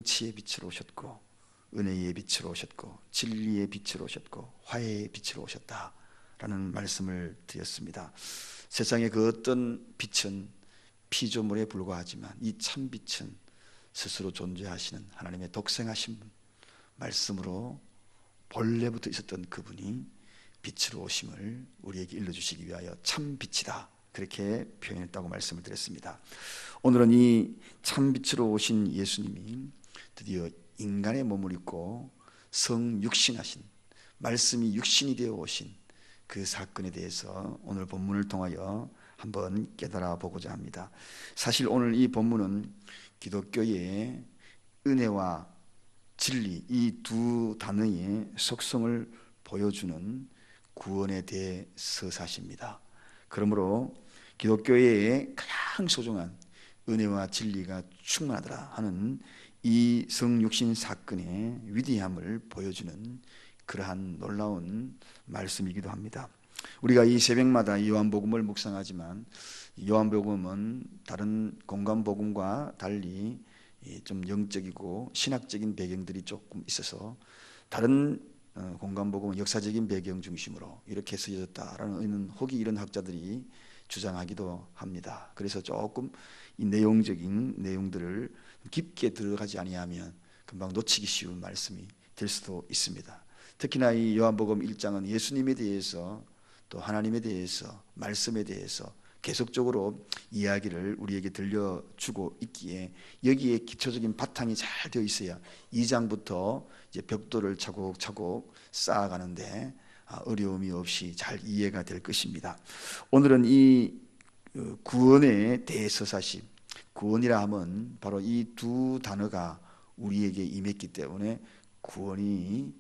치의 빛으로 오셨고 은혜의 빛으로 오셨고 진리의 빛으로 오셨고 화해의 빛으로 오셨다라는 말씀을 드렸습니다. 세상의 그 어떤 빛은 피조물에 불과하지만 이 참 빛은 스스로 존재하시는 하나님의 독생하신 분, 말씀으로 본래부터 있었던 그분이 빛으로 오심을 우리에게 일러주시기 위하여 참 빛이다, 그렇게 표현했다고 말씀을 드렸습니다. 오늘은 이 참 빛으로 오신 예수님이 드디어 인간의 몸을 입고 성육신하신, 말씀이 육신이 되어 오신 그 사건에 대해서 오늘 본문을 통하여 한번 깨달아 보고자 합니다. 사실 오늘 이 본문은 기독교의 은혜와 진리, 이 두 단어의 속성을 보여주는 구원에 대해 서사십니다. 그러므로 기독교의 가장 소중한 은혜와 진리가 충만하더라 하는 이 성육신 사건의 위대함을 보여주는 그러한 놀라운 말씀이기도 합니다. 우리가 이 새벽마다 이 요한복음을 묵상하지만 요한복음은 다른 공관복음과 달리 좀 영적이고 신학적인 배경들이 조금 있어서 다른 공관복음은 역사적인 배경 중심으로 이렇게 쓰여졌다라는 혹이 이런 학자들이 주장하기도 합니다. 그래서 조금 이 내용적인 내용들을 깊게 들어가지 아니하면 금방 놓치기 쉬운 말씀이 될 수도 있습니다. 특히나 이 요한복음 1장은 예수님에 대해서 또 하나님에 대해서 말씀에 대해서 계속적으로 이야기를 우리에게 들려주고 있기에 여기에 기초적인 바탕이 잘 되어 있어야 2장부터 이제 벽돌을 차곡차곡 쌓아가는데 어려움이 없이 잘 이해가 될 것입니다. 오늘은 이 구원에 대해서 사실 구원이라 하면 바로 이 두 단어가 우리에게 임했기 때문에 구원이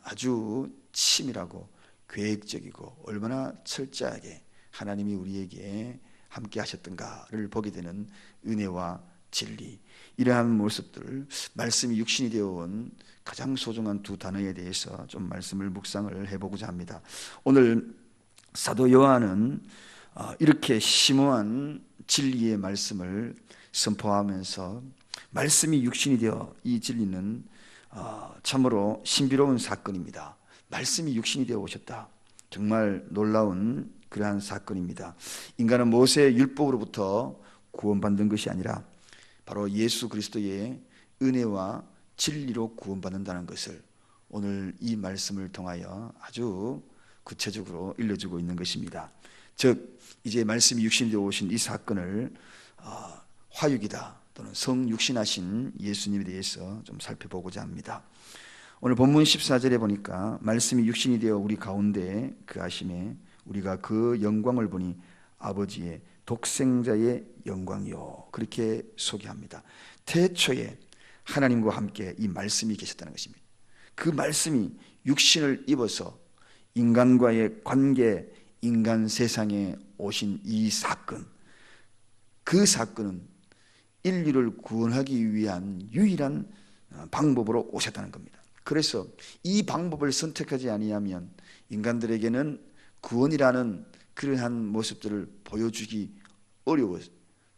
아주 치밀하고 계획적이고 얼마나 철저하게 하나님이 우리에게 함께 하셨던가를 보게 되는 은혜와 진리, 이러한 모습들, 말씀이 육신이 되어온 가장 소중한 두 단어에 대해서 좀 말씀을 묵상을 해보고자 합니다. 오늘 사도 요한은 이렇게 심오한 진리의 말씀을 선포하면서 말씀이 육신이 되어, 이 진리는 참으로 신비로운 사건입니다. 말씀이 육신이 되어 오셨다, 정말 놀라운 그러한 사건입니다. 인간은 모세의 율법으로부터 구원받는 것이 아니라 바로 예수 그리스도의 은혜와 진리로 구원받는다는 것을 오늘 이 말씀을 통하여 아주 구체적으로 일러주고 있는 것입니다. 즉 이제 말씀이 육신이 되어 오신 이 사건을 화육이다 또는 성육신하신 예수님에 대해서 좀 살펴보고자 합니다. 오늘 본문 14절에 보니까 말씀이 육신이 되어 우리 가운데 그하심에 우리가 그 영광을 보니 아버지의 독생자의 영광이요, 그렇게 소개합니다. 태초에 하나님과 함께 이 말씀이 계셨다는 것입니다. 그 말씀이 육신을 입어서 인간과의 관계, 인간 세상에 오신 이 사건, 그 사건은 인류를 구원하기 위한 유일한 방법으로 오셨다는 겁니다. 그래서 이 방법을 선택하지 아니하면 인간들에게는 구원이라는 그러한 모습들을 보여주기 어려워요.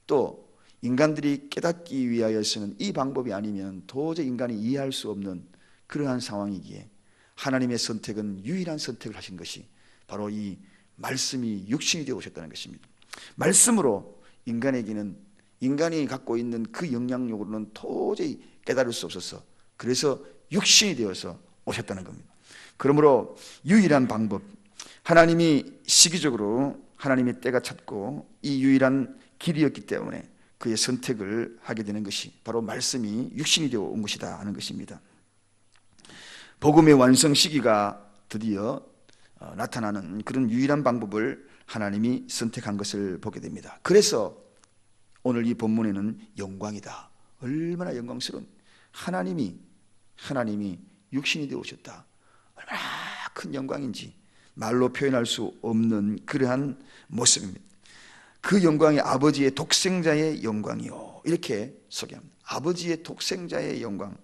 또 인간들이 깨닫기 위하여서는 이 방법이 아니면 도저히 인간이 이해할 수 없는 그러한 상황이기에 하나님의 선택은 유일한 선택을 하신 것이 바로 이 말씀이 육신이 되어 오셨다는 것입니다. 말씀으로 인간에게는 인간이 갖고 있는 그 영향력으로는 도저히 깨달을 수 없어서 그래서 육신이 되어서 오셨다는 겁니다. 그러므로 유일한 방법, 하나님이 시기적으로 하나님의 때가 찼고 이 유일한 길이었기 때문에 그의 선택을 하게 되는 것이 바로 말씀이 육신이 되어 온 것이다 하는 것입니다. 복음의 완성 시기가 드디어 나타나는 그런 유일한 방법을 하나님이 선택한 것을 보게 됩니다. 그래서 오늘 이 본문에는 영광이다, 얼마나 영광스러운 하나님이 육신이 되어 오셨다, 얼마나 큰 영광인지 말로 표현할 수 없는 그러한 모습입니다. 그 영광이 아버지의 독생자의 영광이요, 이렇게 소개합니다. 아버지의 독생자의 영광,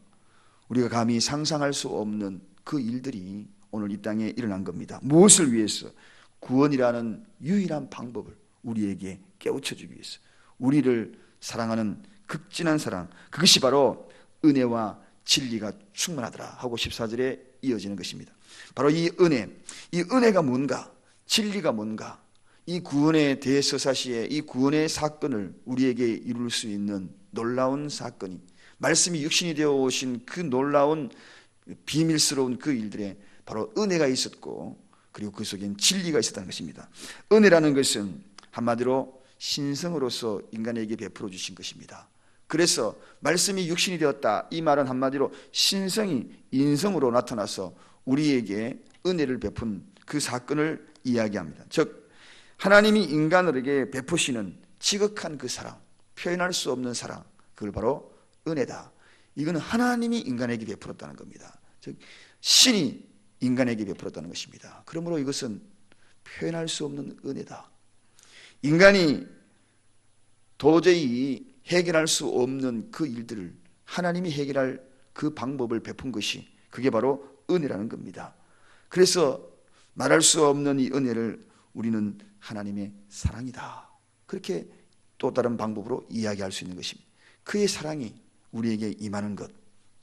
우리가 감히 상상할 수 없는 그 일들이 오늘 이 땅에 일어난 겁니다. 무엇을 위해서? 구원이라는 유일한 방법을 우리에게 깨우쳐 주기 위해서, 우리를 사랑하는 극진한 사랑, 그것이 바로 은혜와 진리가 충만하더라 하고 14절에 이어지는 것입니다. 바로 이 은혜가 뭔가, 진리가 뭔가, 이 구원의 대서사시에 이 구원의 사건을 우리에게 이룰 수 있는 놀라운 사건이, 말씀이 육신이 되어 오신 그 놀라운 비밀스러운 그 일들에 바로 은혜가 있었고, 그리고 그 속엔 진리가 있었다는 것입니다. 은혜라는 것은 한마디로 신성으로서 인간에게 베풀어 주신 것입니다. 그래서 말씀이 육신이 되었다, 이 말은 한마디로 신성이 인성으로 나타나서 우리에게 은혜를 베푼 그 사건을 이야기합니다. 즉 하나님이 인간에게 베푸시는 지극한 그 사랑, 표현할 수 없는 사랑, 그걸 바로 은혜다. 이거는 하나님이 인간에게 베풀었다는 겁니다. 즉 신이 인간에게 베풀었다는 것입니다. 그러므로 이것은 표현할 수 없는 은혜다. 인간이 도저히 해결할 수 없는 그 일들을 하나님이 해결할 그 방법을 베푼 것이, 그게 바로 은혜라는 겁니다. 그래서 말할 수 없는 이 은혜를 우리는 하나님의 사랑이다, 그렇게 또 다른 방법으로 이야기할 수 있는 것입니다. 그의 사랑이 우리에게 임하는 것,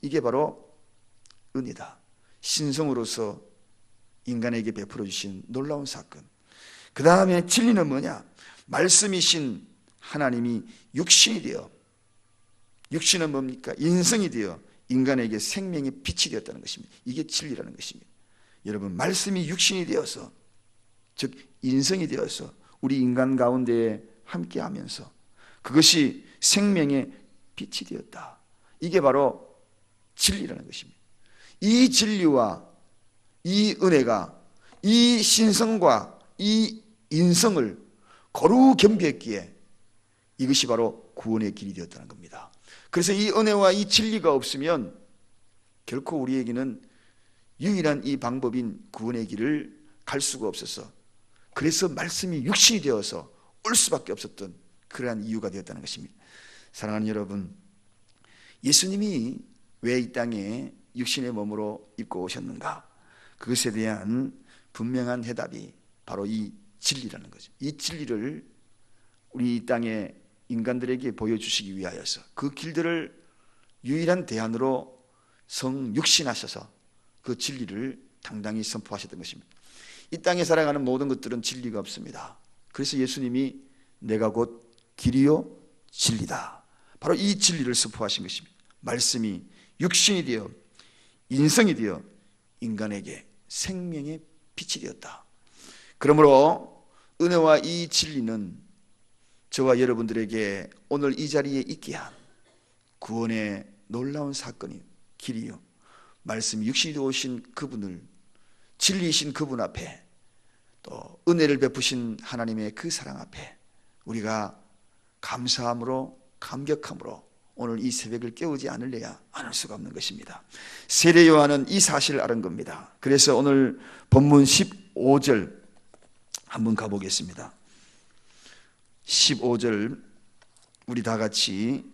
이게 바로 은혜다. 신성으로서 인간에게 베풀어 주신 놀라운 사건. 그 다음에 진리는 뭐냐? 말씀이신 하나님이 육신이 되어, 육신은 뭡니까? 인성이 되어 인간에게 생명의 빛이 되었다는 것입니다. 이게 진리라는 것입니다. 여러분, 말씀이 육신이 되어서, 즉 인성이 되어서 우리 인간 가운데에 함께하면서 그것이 생명의 빛이 되었다. 이게 바로 진리라는 것입니다. 이 진리와 이 은혜가 이 신성과 이 인성을 거루 겸비했기에 이것이 바로 구원의 길이 되었다는 겁니다. 그래서 이 은혜와 이 진리가 없으면 결코 우리에게는 유일한 이 방법인 구원의 길을 갈 수가 없어서, 그래서 말씀이 육신이 되어서 올 수밖에 없었던 그러한 이유가 되었다는 것입니다. 사랑하는 여러분, 예수님이 왜 이 땅에 육신의 몸으로 입고 오셨는가? 그것에 대한 분명한 해답이 바로 이 진리라는 거죠. 이 진리를 우리 이 땅의 인간들에게 보여주시기 위하여서 그 길들을 유일한 대안으로 성육신하셔서 그 진리를 당당히 선포하셨던 것입니다. 이 땅에 살아가는 모든 것들은 진리가 없습니다. 그래서 예수님이 내가 곧 길이요 진리다, 바로 이 진리를 선포하신 것입니다. 말씀이 육신이 되어 인성이 되어 인간에게 생명의 빛이 되었다. 그러므로 은혜와 이 진리는 저와 여러분들에게 오늘 이 자리에 있게 한 구원의 놀라운 사건이 길이요, 말씀 육신이 되어 오신 그분을, 진리이신 그분 앞에, 또 은혜를 베푸신 하나님의 그 사랑 앞에 우리가 감사함으로, 감격함으로 오늘 이 새벽을 깨우지 않을래야 않을 수가 없는 것입니다. 세례 요한은 이 사실을 알은 겁니다. 그래서 오늘 본문 15절 한번 가보겠습니다. 15절 우리 다 같이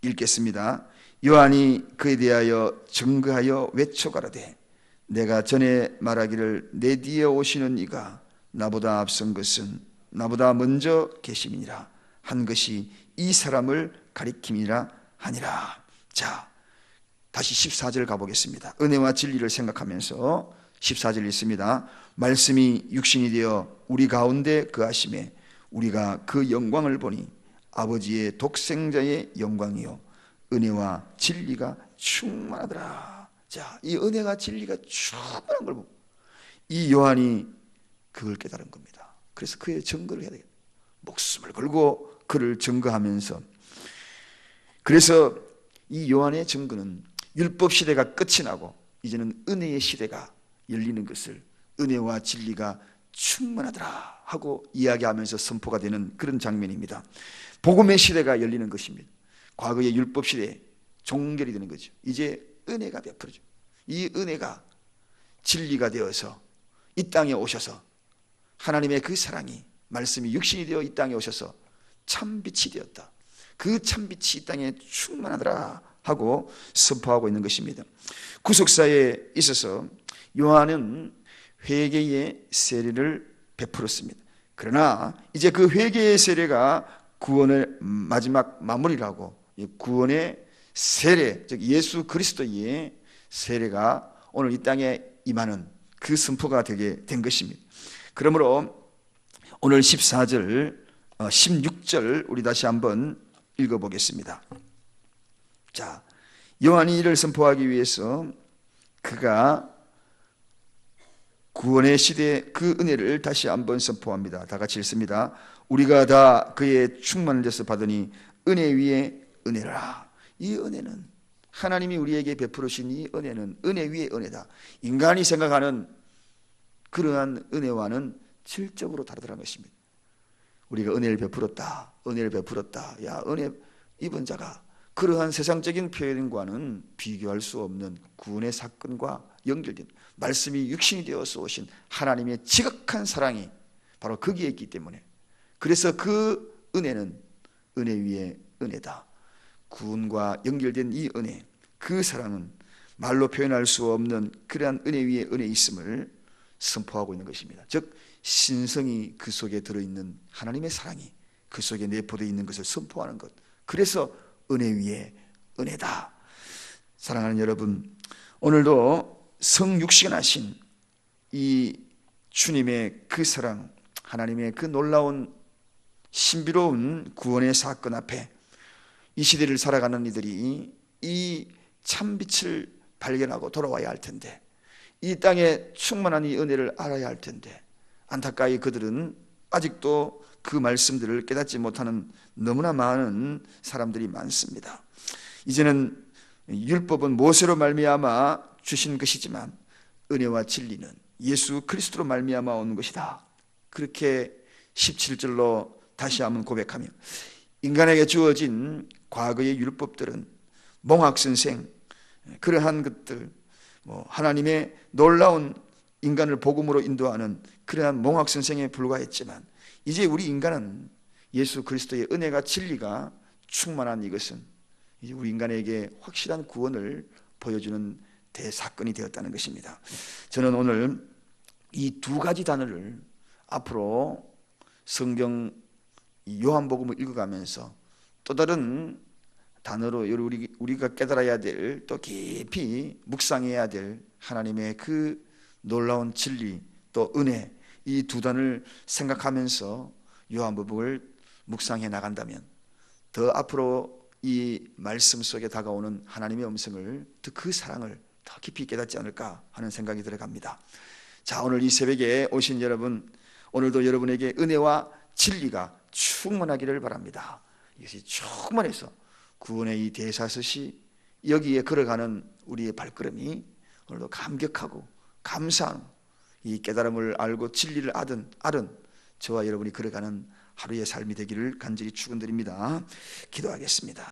읽겠습니다. 요한이 그에 대하여 증거하여 외쳐가라되 내가 전에 말하기를 내 뒤에 오시는 이가 나보다 앞선 것은 나보다 먼저 계심이니라 한 것이 이 사람을 가리킴이라 하니라. 자, 다시 14절 가보겠습니다. 은혜와 진리를 생각하면서 14절 있습니다. 말씀이 육신이 되어 우리 가운데 거하심에 우리가 그 영광을 보니 아버지의 독생자의 영광이요 은혜와 진리가 충만하더라. 자, 이 은혜가 진리가 충만한 걸 보고 이 요한이 그걸 깨달은 겁니다. 그래서 그의 증거를 해야 되겠다. 목숨을 걸고 그를 증거하면서, 그래서 이 요한의 증거는 율법 시대가 끝이 나고 이제는 은혜의 시대가 열리는 것을, 은혜와 진리가 충만하더라 하고 이야기하면서 선포가 되는 그런 장면입니다. 복음의 시대가 열리는 것입니다. 과거의 율법 시대에 종결이 되는 거죠. 이제 은혜가 베풀어져. 이 은혜가 진리가 되어서 이 땅에 오셔서 하나님의 그 사랑이, 말씀이 육신이 되어 이 땅에 오셔서 참빛이 되었다. 그 참빛이 이 땅에 충만하더라 하고 선포하고 있는 것입니다. 구속사에 있어서 요한은 회개의 세례를 베풀었습니다. 그러나 이제 그 회개의 세례가 구원의 마지막 마무리라고, 구원의 세례, 즉 예수 그리스도의 세례가 오늘 이 땅에 임하는 그 선포가 되게 된 것입니다. 그러므로 오늘 14절, 16절 우리 다시 한번 읽어보겠습니다. 자, 요한이 이를 선포하기 위해서 그가 구원의 시대의 그 은혜를 다시 한번 선포합니다. 다 같이 읽습니다. 우리가 다 그의 충만을 데서 받으니 은혜 위에 은혜라. 이 은혜는, 하나님이 우리에게 베푸르신 이 은혜는 은혜 위에 은혜다. 인간이 생각하는 그러한 은혜와는 질적으로 다르다는 것입니다. 우리가 은혜를 베풀었다, 은혜를 베풀었다, 야 은혜 입은 자가, 그러한 세상적인 표현과는 비교할 수 없는 구원의 사건과 연결된 말씀이 육신이 되어서 오신 하나님의 지극한 사랑이 바로 거기에 있기 때문에, 그래서 그 은혜는 은혜 위에 은혜다. 구원과 연결된 이 은혜, 그 사랑은 말로 표현할 수 없는 그러한 은혜 위에 은혜 있음을 선포하고 있는 것입니다. 즉 신성이 그 속에 들어있는 하나님의 사랑이 그 속에 내포되어 있는 것을 선포하는 것, 그래서 은혜 위에 은혜다. 사랑하는 여러분, 오늘도 성육신하신 이 주님의 그 사랑, 하나님의 그 놀라운 신비로운 구원의 사건 앞에 이 시대를 살아가는 이들이 이 참빛을 발견하고 돌아와야 할 텐데, 이 땅에 충만한 이 은혜를 알아야 할 텐데, 안타까이 그들은 아직도 그 말씀들을 깨닫지 못하는 너무나 많은 사람들이 많습니다. 이제는 율법은 모세로 말미암아 주신 것이지만 은혜와 진리는 예수 그리스도로 말미암아 온 것이다. 그렇게 17절로 다시 한번 고백하며, 인간에게 주어진 과거의 율법들은 몽학선생, 그러한 것들, 하나님의 놀라운 인간을 복음으로 인도하는 그러한 몽학선생에 불과했지만, 이제 우리 인간은 예수 그리스도의 은혜가 진리가 충만한 이것은 이제 우리 인간에게 확실한 구원을 보여주는 대사건이 되었다는 것입니다. 저는 오늘 이 두 가지 단어를 앞으로 성경 요한복음을 읽어가면서 또 다른 단어로 우리가 깨달아야 될, 또 깊이 묵상해야 될 하나님의 그 놀라운 진리 또 은혜, 이 두 단을 생각하면서 요한복음을 묵상해 나간다면 더 앞으로 이 말씀 속에 다가오는 하나님의 음성을, 또 그 사랑을 더 깊이 깨닫지 않을까 하는 생각이 들어갑니다. 자, 오늘 이 새벽에 오신 여러분, 오늘도 여러분에게 은혜와 진리가 충만하기를 바랍니다. 이것이 충만해서 구원의 이 대사섯이 여기에 걸어가는 우리의 발걸음이 오늘도 감격하고 감사한 이 깨달음을 알고 진리를 아는 저와 여러분이 걸어가는 하루의 삶이 되기를 간절히 축원드립니다. 기도하겠습니다.